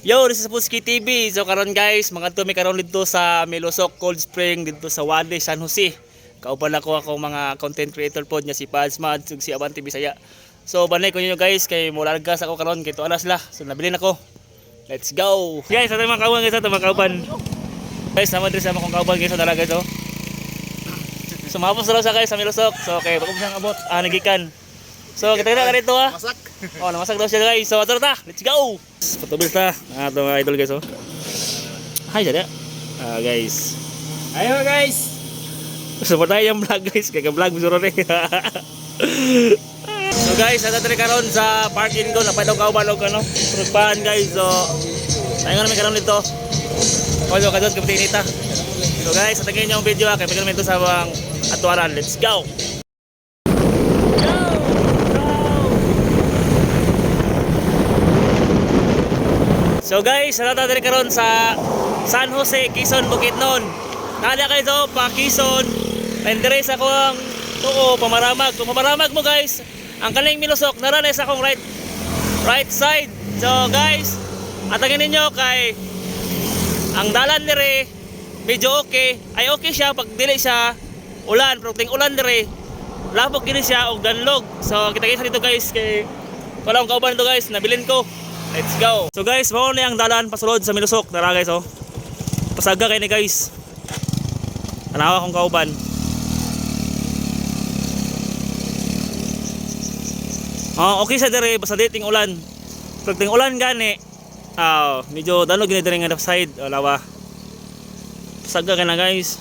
Yo, this is Puski TV. So karon guys, mga tumi karon dito sa Milosok Cold Spring dito sa Wadi, San Jose. Kauban ako mga content creator pod niya si Pazmad ug si Abanti Bisaya. So banay ko niyo guys kay molargas ako karon kay tualas la. So nabilin ako. Let's go. Guys, ato mga kauban guys, ato mga kauban. Guys, naman din sa mga kauban guys, dala guys oh. So mapos na sa guys sa Milosok. So kay pag siyang abot nagikan. So kita na dito ah. Masak. Oh, namasak daw siya guys. So ato ta, let's go. Patubil ta. Ato mga idol guys oh. Hi sada. Guys. Ayo guys. Support tayo yung vlog guys, kaya vlog mo rin. So guys, natatari karon sa parking ko, napadaw kauban og ano, trugpahan guys. So tayo nga namin karon dito. Ojo kadot kapatid nita. So guys, atagin niyo ang video kay pagkan dito sa bang atuaran. Let's go. So guys, natatari karon sa San Jose, Quezon, Bukidnon. Nada kayo to, pa Quezon. Pendere sa akong tuko, pamaramag. Kung pamaramag mo guys, ang kaling Milosok, naranay sa akong right side. So guys, atagin ninyo kay ang dalan dire medyo okay. Ay okay siya pag dili siya ulan, pero ting ulan dire labog gini siya og danlog. So kita dito guys kay wala akong kauban dito guys, nabilin ko. Let's go. So guys, mao na ang dalan pasulod sa Milosok. Tara guys oh. Pasaga kay ni guys. Tanawa akong kauban. Okay sa dire basta dating ulan. Pag ting ulan gani, medyo danog gini dire nga side, lawa. Pasaga ka na guys.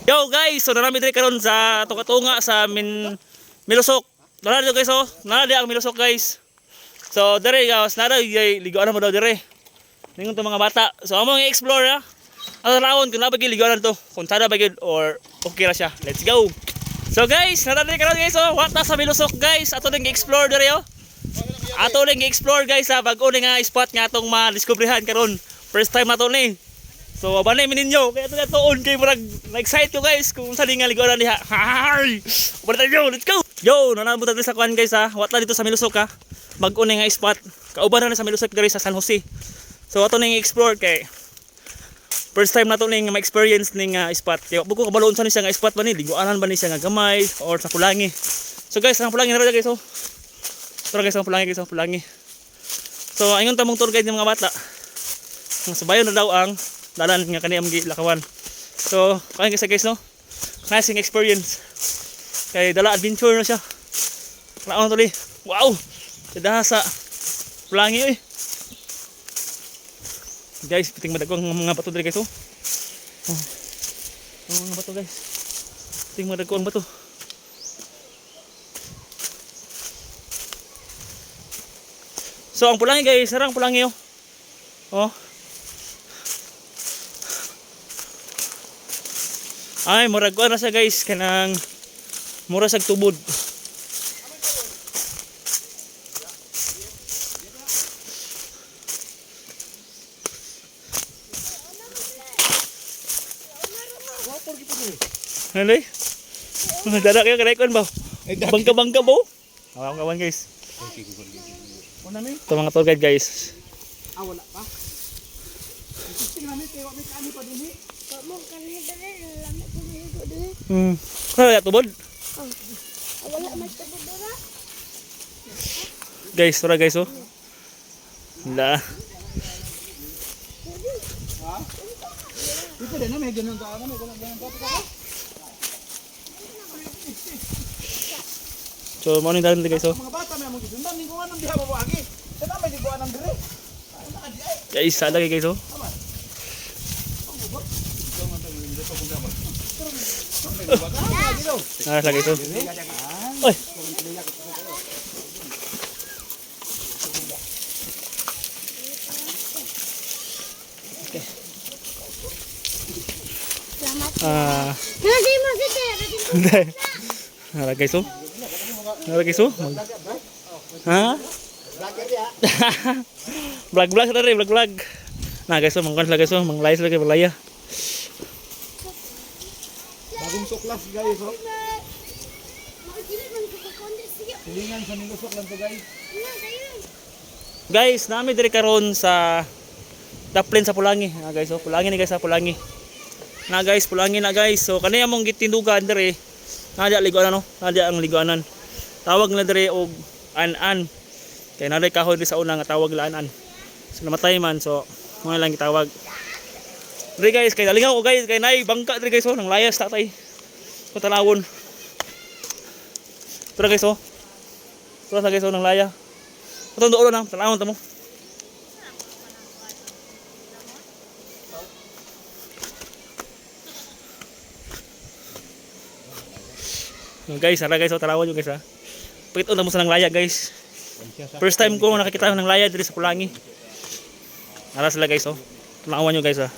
Yo guys, so narami dire karon sa tukatunga sa Milosok. Nara dito guys oh. Nara di ang Milosok guys. So dire guys, nara ligoan mo daw dire. Ningon to mga bata. So amo nga explore ha. Ang rawon kung nabagi ligoan to, kung sada bagid or okay ra siya. Let's go. So guys, natari karon guys oh, what na sa Milosok guys. Ato ning explore dire oh. Ato ning explore guys sa bag-o nga spot nga atong ma-discoveryhan karon. First time nato ni. So abanay mi ninyo kay ato tuon kay murag na-excite ko guys kung sa nga ligoan diha. Hay! Balik tayo, let's go. Yo, nanabot ta sa kwan guys ha. What na dito sa Milosok ha. Bag-o nga spot. Kauban na sa Milosok guys sa San Jose. So ato ning explore kay first time nato ning ma-experience ning spot. Kaya buko kabaloon sa ni siya nga spot ba ni, liguanan ba ni siya nga gamay or sa Pulangi. So guys, ang Pulangi na guys oh. Tara guys, ang Pulangi guys, ang Pulangi. So ayun tamong tour guide ng mga bata. Ang sabayon na daw ang dalan nga kani ang gilakawan. So kain guys no. Nice experience. Kay dala adventure na siya. Laon to li. Wow. Sada sa Pulangi oy. Guys, piting madagong mga bato diri guys oh. Mga bato guys. Piting madagong bato. So ang Pulangi guys, sarang Pulangi oh. Oh. Ay, murag ko na siya guys kanang mura sag tubod. Halay. Dala kayo kanay kon ba? Bangka-bangka ba? Kawan guys. Ito mga tour guide guys. Wala pa. Tingnan namin kay wa may kani pa dinhi. Mo kani dere lamit ko dere. Kaya tubod. Wala mas tubod dere. Guys, tura guys oh. La. Ito din na may ganun ka ano, may ganun ka. So, mo ni dalan guys oh. Mga bata may among gisundan ning kuan diha mabuagi. Kada may liguan nang dire. Guys, sada guys oh. Lagi guys oh. Oy. Okay. Nasi masih Nara guys oh. Nara guys oh. Ha? Vlog sa tadi, vlog. Nah guys oh, mangkon sila guys oh, manglay sila kay balaya. Bagong suklas guys oh. Silingan sa Milosok lang to guys. Guys, nami diri karon sa Daplin sa Pulangi. Guys, so Pulangi ni guys sa Pulangi. Guys, Pulangi na guys. So kaniya mong gitindugan diri. Nadya liguanan no. Nadya ang liguanan. Tawag nila diri og an-an. Kay naday kahoy diri sa una nga tawag nila an-an. So namatay man so mo lang gitawag. Diri guys, kay nalingaw ko guys, kay nay bangka diri guys, oh, nang layas tatay. So tanawon. Tara guys, oh. Tara guys, oh, nang laya. Patong doon lang, tanawon ta mo. Guys, ara guys, oh, tanawon yo guys ha. Pakita na mo sa nang laya guys. First time ko nakakita ng laya diri sa Pulangi. Ara sila guys, oh. Tanawon nyo guys ha.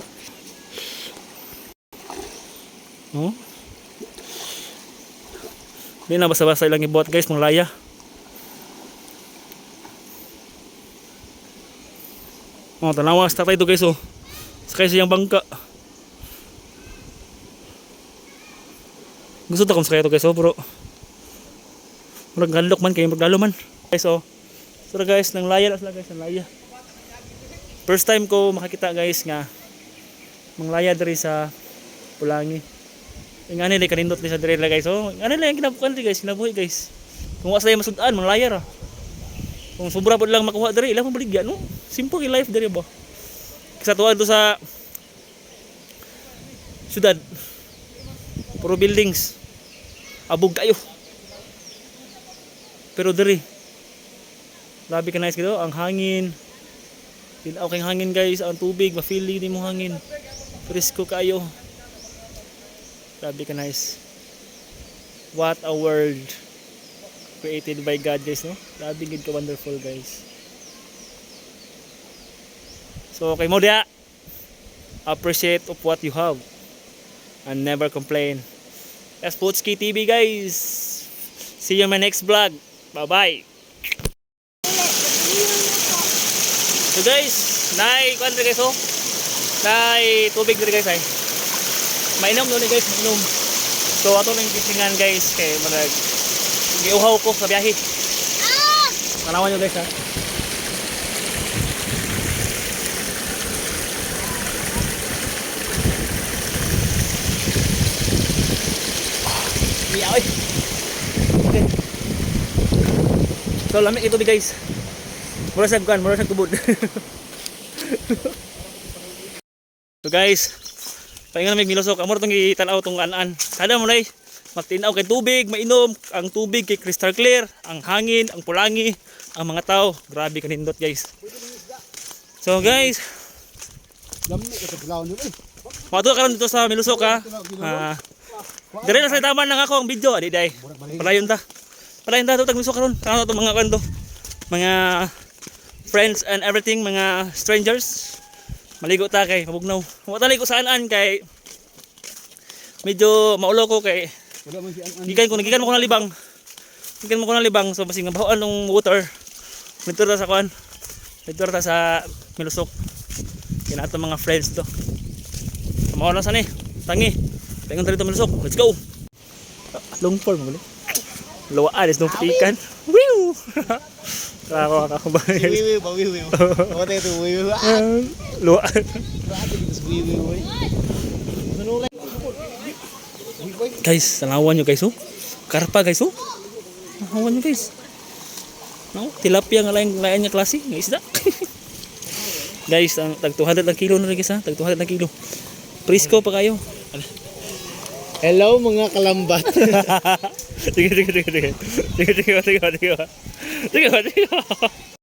Oh. Di na basta-basta ilang ibuhat guys, mga laya. Oh, tanawa sa tatay ito guys, oh. Sakay siyang bangka. Gusto ta kung sakay ito guys, oh, bro. Murag galok man kayo, murag lalo man. Guys, oh. So guys, nang laya na sila guys, nang laya. First time ko makakita guys nga manglaya diri sa Pulangi. Yung ano nila kanindot ni sa diri guys. Oh, ano lang yung kinabukan diri guys, kinabuhi guys. Kung wala sila masud-an, manglaya ra. Kung sobra po lang makuha diri, ilang mabaligya no. Simple yung life diri ba. Sa tuwa to sa syudad. Puro buildings. Abog kayo. Pero diri grabe ka nice gito, ang hangin. Tinaw kay hangin guys, ang tubig, ma-feel din mo hangin. Presko kayo. Grabe ka nice. What a world created by God guys, no? Grabe gid ka wonderful guys. So kay mo dia, appreciate of what you have and never complain. That's Putski TV guys. See you in my next vlog. Bye bye. So guys, nay kuan guys, oh. Nay tubig diri guys ay. Mainom no ni guys, mainom. So ato nang kisingan guys kay manag giuhaw ko sa biyahe. Tanawan nyo guys ha. Iya oi. Okay. So lamig ito guys. Mura sa kuan, mura sa kubod. So guys, paingon mig milusok, amor tong gitanaw tong an-an. Kada mo nay magtinaw kay tubig, mainom, ang tubig kay crystal clear, ang hangin, ang Pulangi, ang mga tao, grabe kanindot guys. So guys, mato karon dito sa Milusok ha. Dire na sa taman nang ako ang video, adi day. Palayon ta. Palayon ta tag Milusok karon. Kano to mga kanto. Mga friends and everything, mga strangers. Maligo ta kay mabugnaw. Wa ta ligo sa an-an kay medyo maulo ko kay gikan mo ko na libang. Gikan mo ko na libang so basing bahoan ng water. Dito ta sa kuan. Dito ta sa Milusok. Kinato mga friends to. Mao na sa ni. Tangi. Tingon dito Milusok. Let's go. Long form mo Luwaan is nung pikan. Woo! Ako ba? Wiwi ba wiwi. What ito wiwi? Luwaan. Guys, tanawan nyo guys, oh. Karpa guys, oh. Tanawan nyo guys. No, tilapia nga lain niya klase, nga isda. Guys, ang tag 200 ang kilo na rin guys ha. Tag 200 ang kilo. Presko pa kayo. Hello mga kalambat. Sige. Sige.